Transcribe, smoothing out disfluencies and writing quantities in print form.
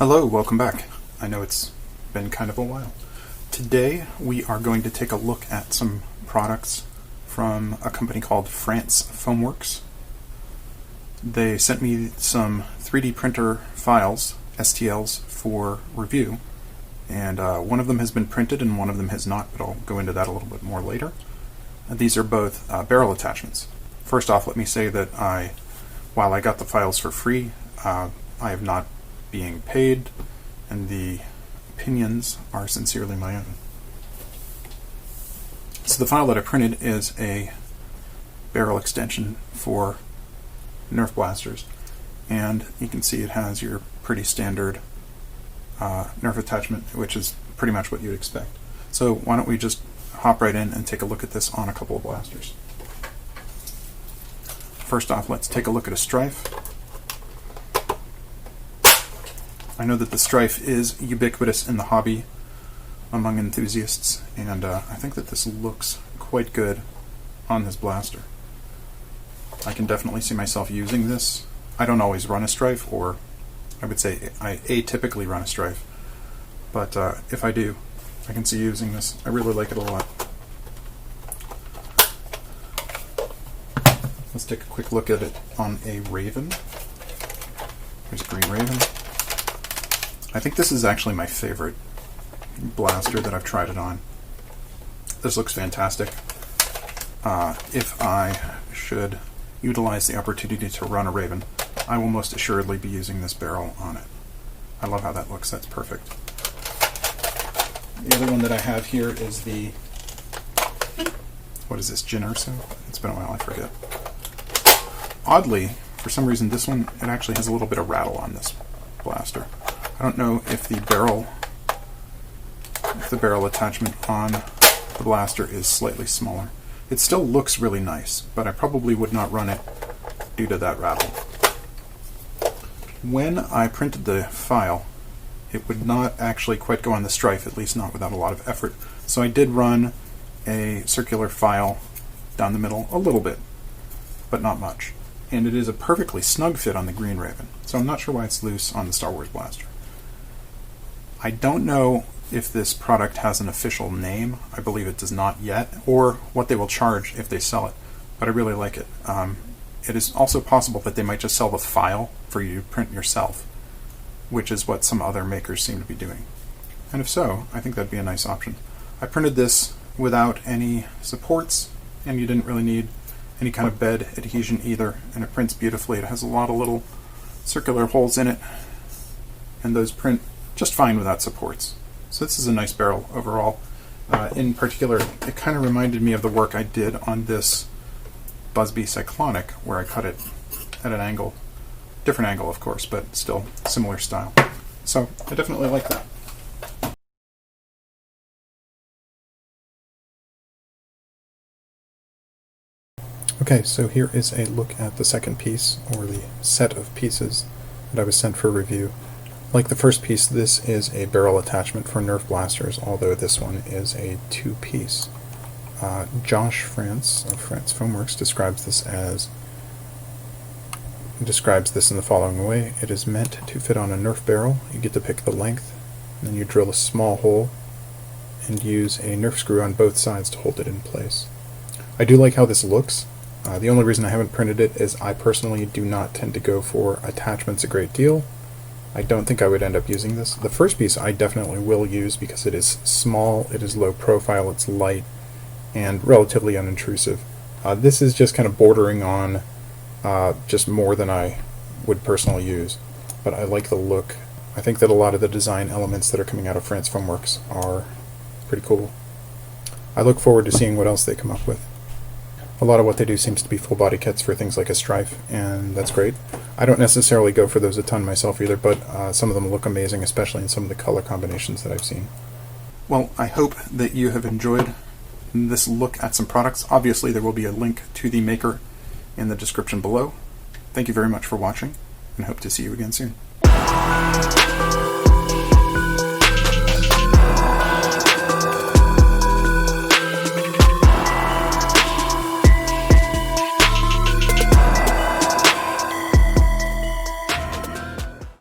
Hello, welcome back. I know it's been kind of a while. Today we are going to take a look at some products from a company called Frantz Foam Works. They sent me some 3D printer files, STLs, for review, and one of them has been printed and one of them has not, but I'll go into that a little bit more later. These are both barrel attachments. First off, let me say that while I got the files for free, I have not being paid, and the opinions are sincerely my own. So the file that I printed is a barrel extension for Nerf blasters, and you can see it has your pretty standard Nerf attachment, which is pretty much what you'd expect. So why don't we just hop right in and take a look at this on a couple of blasters. First off, let's take a look at a Strife. I know that the Strife is ubiquitous in the hobby among enthusiasts, and I think that this looks quite good on this blaster. I can definitely see myself using this. I don't always run a Strife, or I would say I atypically run a Strife, but if I do, I can see using this. I really like it a lot. Let's take a quick look at it on a Raven. Here's a Green Raven. I think this is actually my favorite blaster that I've tried it on. This looks fantastic. If I should utilize the opportunity to run a Raven, I will most assuredly be using this barrel on it. I love how that looks. That's perfect. The other one that I have here is the, what is this, Gin Urso? It's been a while, I forget. Oddly, for some reason, this one, it actually has a little bit of rattle on this blaster. I don't know if the barrel attachment on the blaster is slightly smaller. It still looks really nice, but I probably would not run it due to that rattle. When I printed the file, it would not actually quite go on the Strife, at least not without a lot of effort. So I did run a circular file down the middle a little bit, but not much. And it is a perfectly snug fit on the Green Raven, so I'm not sure why it's loose on the Star Wars blaster. I don't know if this product has an official name. I believe it does not yet, or what they will charge if they sell it, but I really like it. It is also possible that they might just sell the file for you to print yourself, which is what some other makers seem to be doing. And if so, I think that'd be a nice option. I printed this without any supports, and you didn't really need any kind of bed adhesion either, and it prints beautifully. It has a lot of little circular holes in it, and those print just fine without supports. So this is a nice barrel overall. In particular, it kind of reminded me of the work I did on this Busby Cyclonic, where I cut it at an angle, different angle of course, but still similar style. So I definitely like that. Okay, so here is a look at the second piece, or the set of pieces that I was sent for review. Like the first piece, this is a barrel attachment for Nerf blasters, although this one is a two-piece. Josh Frantz of Frantz Foam Works describes this in the following way. It is meant to fit on a Nerf barrel. You get to pick the length, and then you drill a small hole and use a Nerf screw on both sides to hold it in place. I do like how this looks. The only reason I haven't printed it is I personally do not tend to go for attachments a great deal. I don't think I would end up using this. The first piece I definitely will use because it is small, it is low profile, it's light, and relatively unintrusive. This is just kind of bordering on just more than I would personally use, but I like the look. I think that a lot of the design elements that are coming out of Frantz Foam Works are pretty cool. I look forward to seeing what else they come up with. A lot of what they do seems to be full body kits for things like a Strife, and that's great. I don't necessarily go for those a ton myself either, but some of them look amazing, especially in some of the color combinations that I've seen. Well, I hope that you have enjoyed this look at some products. Obviously, there will be a link to the maker in the description below. Thank you very much for watching, and hope to see you again soon.